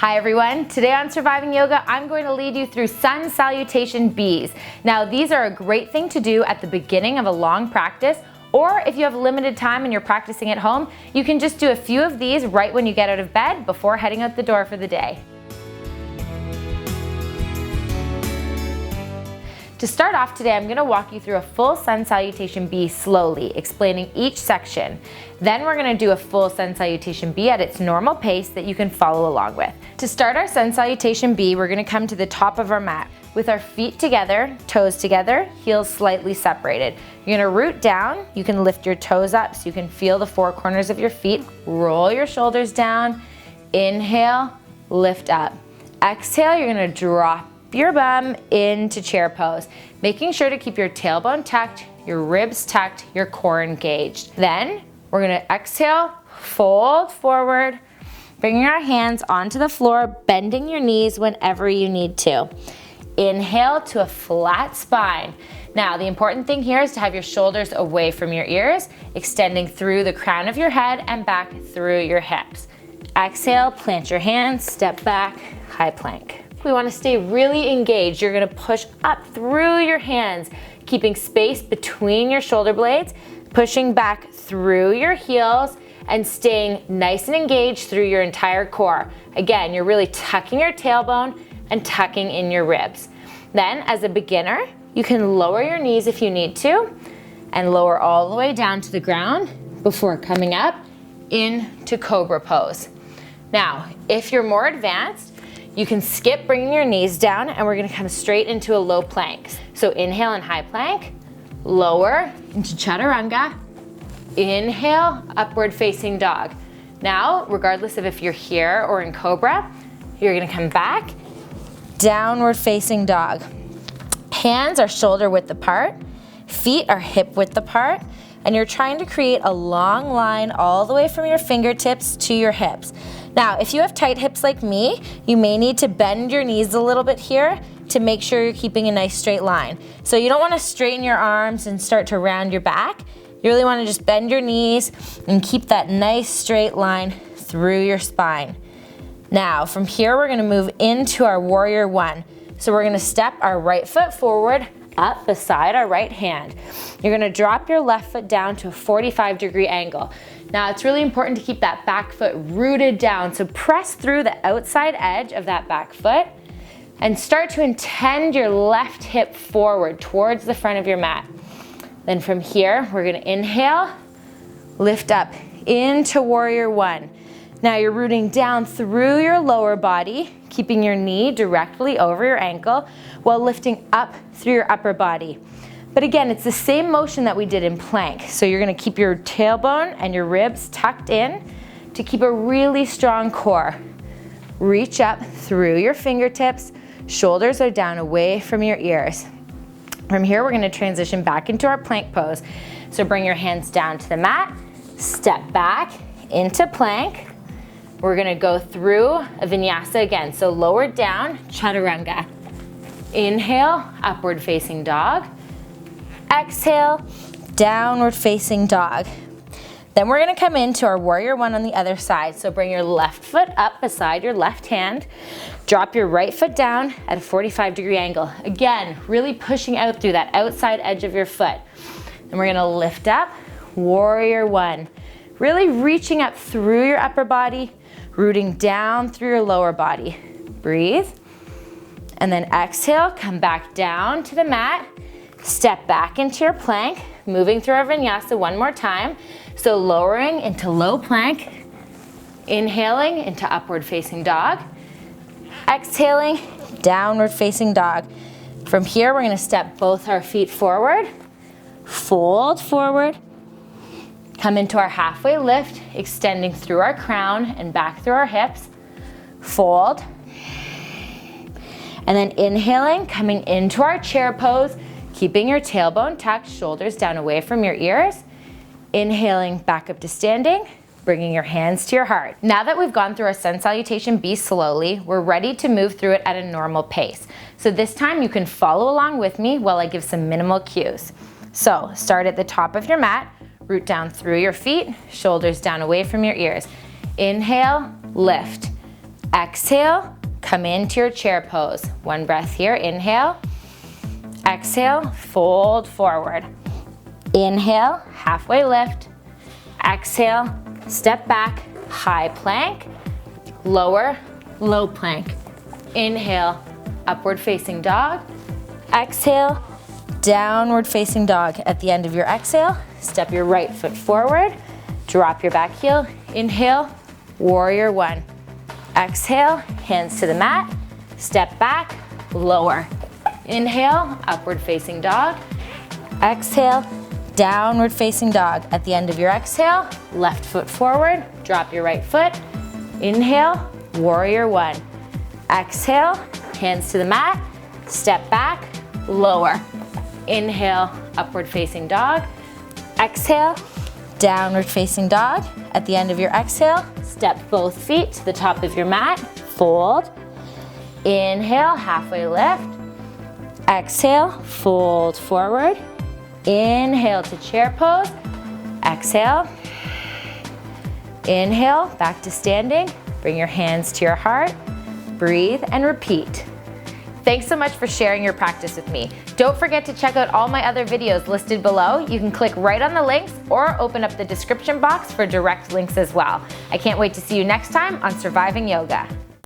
Hi everyone, today on Surviving Yoga, I'm going to lead you through Sun Salutation Bs. Now these are a great thing to do at the beginning of a long practice, or if you have limited time and you're practicing at home, you can just do a few of these right when you get out of bed before heading out the door for the day. To start off today, I'm going to walk you through a full Sun Salutation B slowly, explaining each section. Then we're going to do a full Sun Salutation B at its normal pace that you can follow along with. To start our Sun Salutation B, we're going to come to the top of our mat with our feet together, toes together, heels slightly separated. You're going to root down. You can lift your toes up so you can feel the four corners of your feet. Roll your shoulders down. Inhale, lift up. Exhale, you're going to drop your bum into chair pose, making sure to keep your tailbone tucked, your ribs tucked, your core engaged. Then we're gonna exhale, fold forward, bringing our hands onto the floor, bending your knees whenever you need to. Inhale to a flat spine. Now, the important thing here is to have your shoulders away from your ears, extending through the crown of your head and back through your hips. Exhale, plant your hands, step back, high plank. We want to stay really engaged. You're going to push up through your hands, keeping space between your shoulder blades, pushing back through your heels, and staying nice and engaged through your entire core. Again, you're really tucking your tailbone and tucking in your ribs. Then, as a beginner, you can lower your knees if you need to, and lower all the way down to the ground before coming up into Cobra pose. Now, if you're more advanced, you can skip bringing your knees down and we're gonna come straight into a low plank. So inhale in high plank, lower into chaturanga, inhale, upward facing dog. Now, regardless of if you're here or in Cobra, you're gonna come back, downward facing dog. Hands are shoulder width apart, feet are hip width apart, and you're trying to create a long line all the way from your fingertips to your hips. Now, if you have tight hips like me, you may need to bend your knees a little bit here to make sure you're keeping a nice straight line. So you don't want to straighten your arms and start to round your back. You really want to just bend your knees and keep that nice straight line through your spine. Now, from here, we're going to move into our Warrior One. So we're going to step our right foot forward, up beside our right hand. You're going to drop your left foot down to a 45-degree angle. Now it's really important to keep that back foot rooted down, so press through the outside edge of that back foot and start to intend your left hip forward towards the front of your mat. Then from here, we're going to inhale, lift up into Warrior One. Now you're rooting down through your lower body, keeping your knee directly over your ankle while lifting up through your upper body. But again, it's the same motion that we did in plank. So you're gonna keep your tailbone and your ribs tucked in to keep a really strong core. Reach up through your fingertips, shoulders are down away from your ears. From here, we're gonna transition back into our plank pose. So bring your hands down to the mat, step back into plank. We're gonna go through a vinyasa again. So lower down, chaturanga. Inhale, upward facing dog. Exhale, downward facing dog. Then we're gonna come into our Warrior One on the other side. So bring your left foot up beside your left hand. Drop your right foot down at a 45-degree angle. Again, really pushing out through that outside edge of your foot. Then we're gonna lift up, Warrior One. Really reaching up through your upper body, rooting down through your lower body. Breathe. And then exhale, come back down to the mat. Step back into your plank, moving through our vinyasa one more time. So lowering into low plank, inhaling into upward facing dog, exhaling, downward facing dog. From here, we're gonna step both our feet forward, fold forward, come into our halfway lift, extending through our crown and back through our hips, fold, and then inhaling, coming into our chair pose, keeping your tailbone tucked, shoulders down away from your ears. Inhaling back up to standing, bringing your hands to your heart. Now that we've gone through our Sun Salutation B slowly, we're ready to move through it at a normal pace. So this time you can follow along with me while I give some minimal cues. So start at the top of your mat, root down through your feet, shoulders down away from your ears. Inhale, lift. Exhale, come into your chair pose. One breath here, inhale. Exhale, fold forward. Inhale, halfway lift. Exhale, step back, high plank. Lower, low plank. Inhale, upward facing dog. Exhale, downward facing dog. At the end of your exhale, step your right foot forward, drop your back heel. Inhale, warrior one. Exhale, hands to the mat, step back, lower. Inhale, upward facing dog. Exhale, downward facing dog. At the end of your exhale, left foot forward, drop your right foot. Inhale, warrior one. Exhale, hands to the mat, step back, lower. Inhale, upward facing dog. Exhale, downward facing dog. At the end of your exhale, step both feet to the top of your mat, fold. Inhale, halfway lift. Exhale, fold forward. Inhale to chair pose. Exhale. Inhale, back to standing. Bring your hands to your heart. Breathe and repeat. Thanks so much for sharing your practice with me. Don't forget to check out all my other videos listed below. You can click right on the links or open up the description box for direct links as well. I can't wait to see you next time on Surviving Yoga.